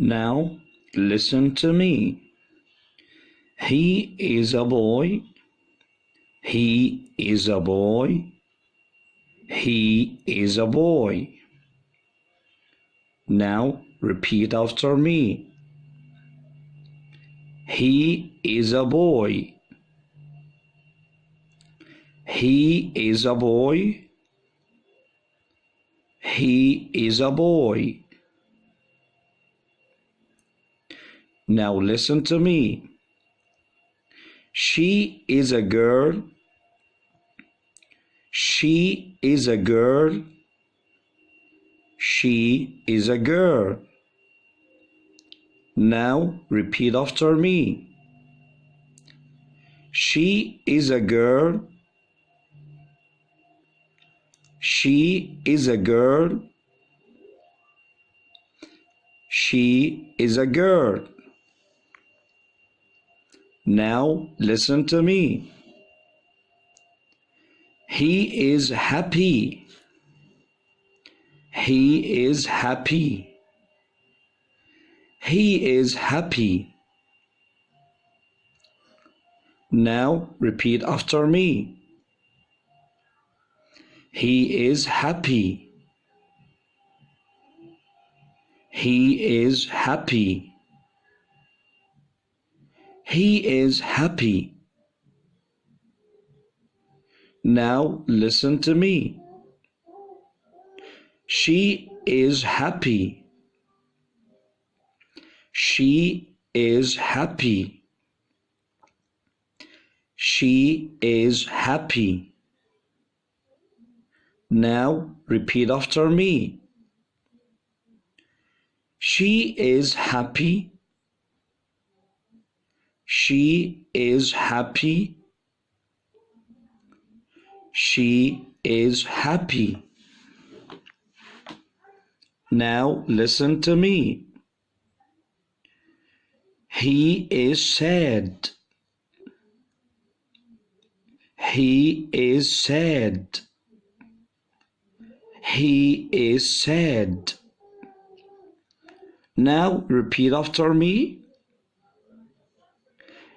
Now listen to me. He is a boy. He is a boy. He is a boy. Now repeat after me. He is a boy. He is a boy. He is a boy. Now listen to me. She is a girl. She is a girl. She is a girl. Now repeat after me. She is a girl. She is a girl. She is a girl. Now listen to me. He is happy. He is happy. He is happy. Now repeat after me. He is happy. He is happy. He is happy. Now listen to me. She is happy. She is happy. She is happy. Now repeat after me. She is happy. She is happy. She is happy. Now listen to me. He is sad. He is sad. He is sad. Now repeat after me.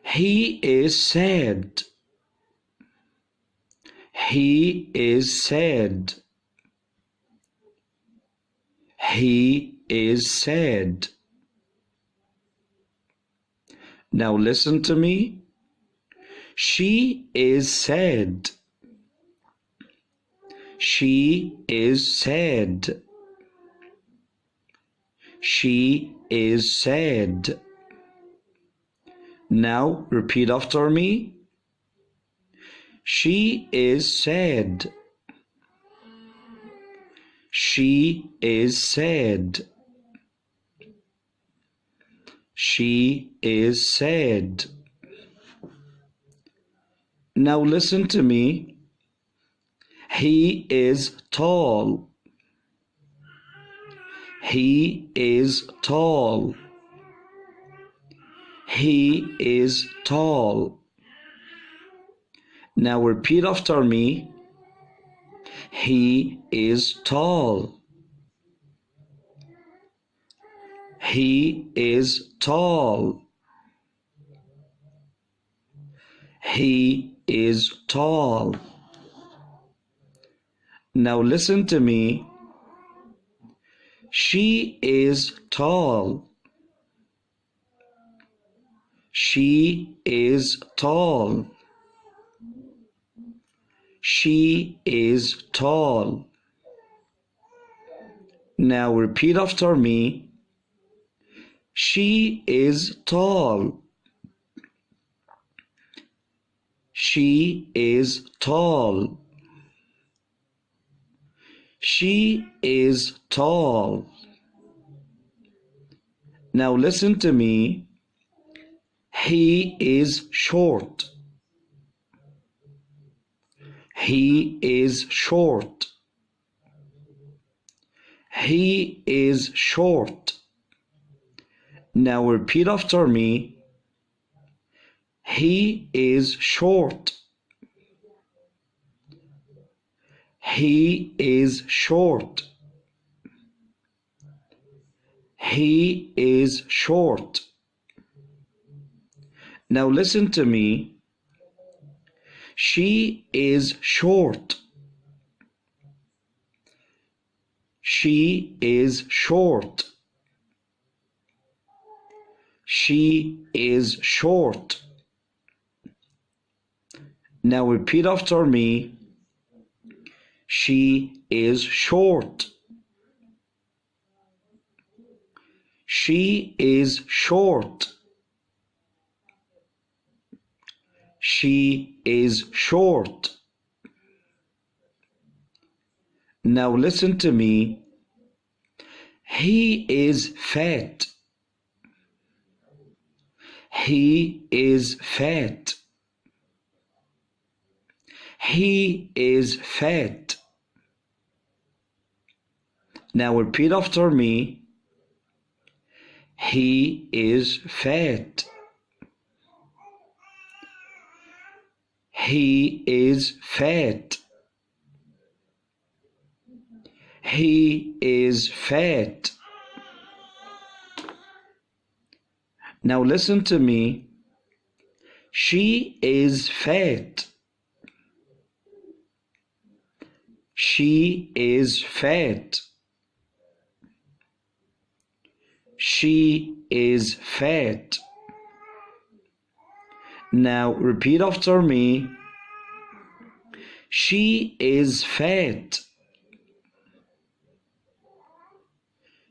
He is sad. He is sad. He is sad. Now listen to me. She is sad. She is sad. She is sad. Now repeat after me. She is sad. She is sad. She is sad. Now listen to me. He is tall. He is tall. He is tall. Now repeat after me. He is tall. He is tall. He is tall. Now listen to me. She is tall. She is tall. She is tall. Now repeat after me. She is tall. She is tall. She is tall. Now listen to me. He is short. He is short. He is short. Now repeat after me. He is short. He is short. He is short. Now listen to me. She is short. She is short. She is short. Now repeat after me. She is short. She is short. She is short. Now listen to me. He is fat. He is fat. He is fat. Now repeat after me. He is fat. He is fat. He is fat. Now listen to me. She is fat. She is fat. She is fat. Now repeat after me. She is fat.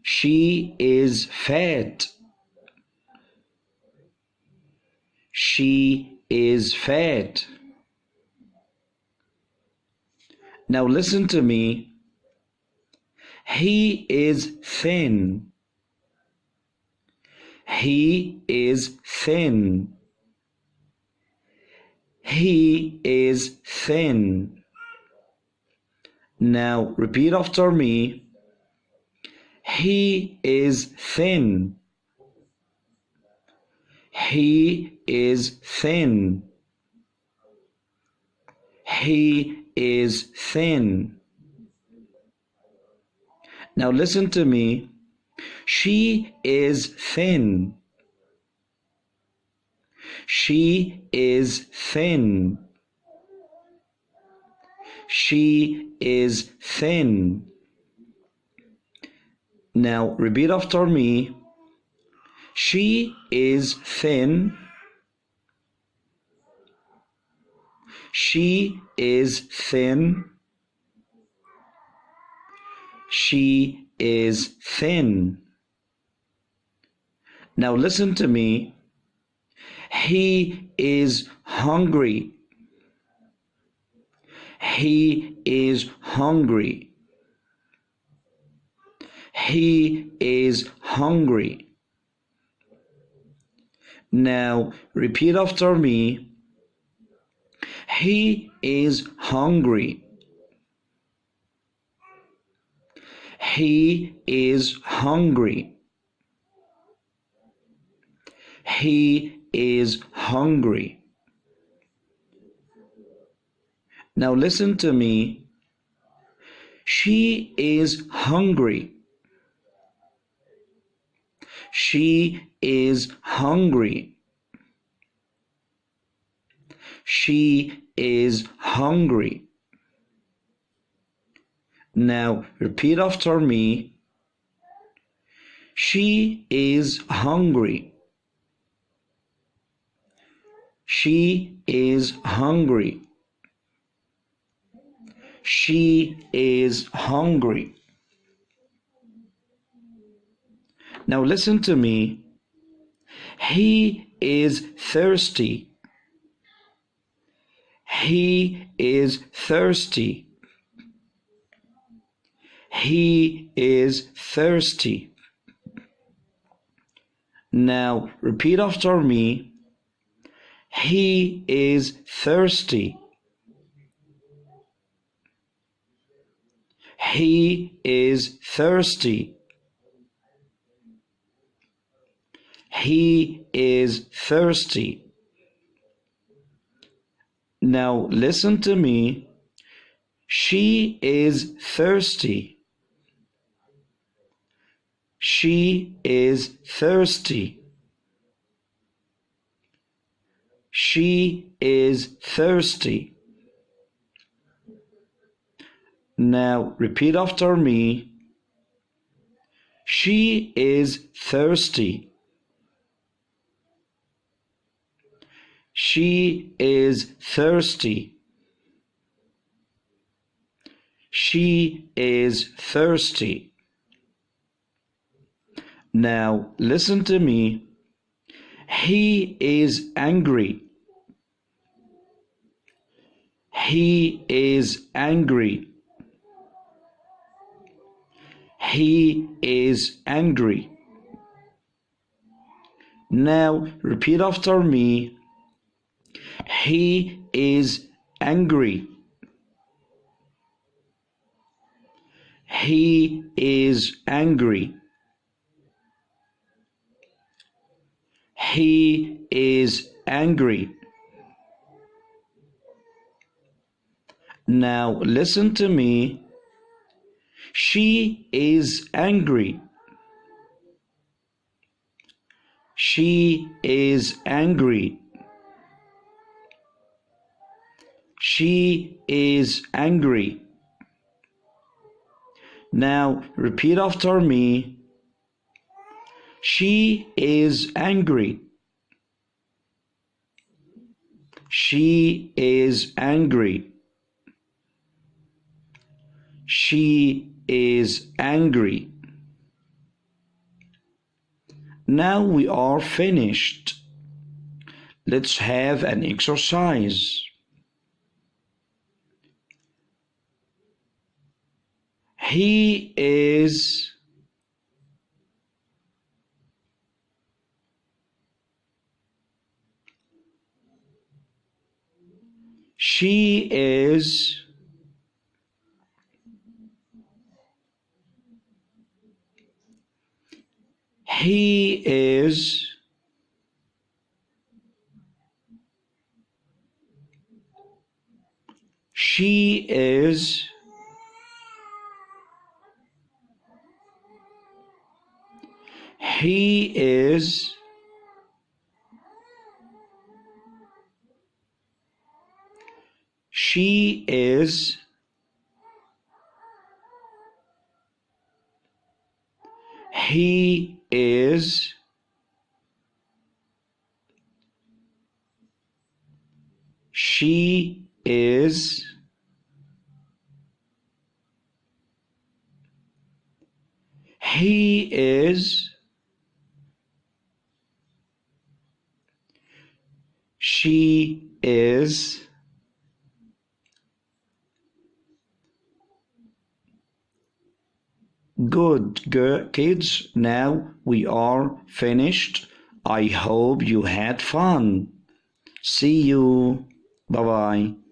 She is fat. She is fat. Now listen to me. He is thin. He is thin. He is thin. Now repeat after me. He is thin. He is thin. He is thin. Now listen to me. She is thin. She is thin. She is thin. Now repeat after me. She is thin. She is thin. She is thin. Now listen to me. He is hungry. He is hungry. He is hungry. Now repeat after me. He is hungry. He is hungry. He is hungry. Now listen to me. She is hungry. She is hungry. She is hungry. Now repeat after me. She is hungry. She is hungry. She is hungry. Now listen to me. He is thirsty. He is thirsty. He is thirsty. Now repeat after me. He is thirsty. He is thirsty. He is thirsty. Now listen to me. She is thirsty. She is thirsty. She is thirsty. Now repeat after me. She is thirsty. She is thirsty. She is thirsty. Now listen to me. He is angry. He is angry. He is angry. Now repeat after me. He is angry. He is angry. He is angry. Now listen to me. She is angry. She is angry. She is angry. Now repeat after me. She is angry. She is angry. She is angry. Now we are finished. Let's have an exercise. He is she is he is she is he is she is he is she is he is she is good kids. Now we are finished. I hope you had fun. See you. Bye bye.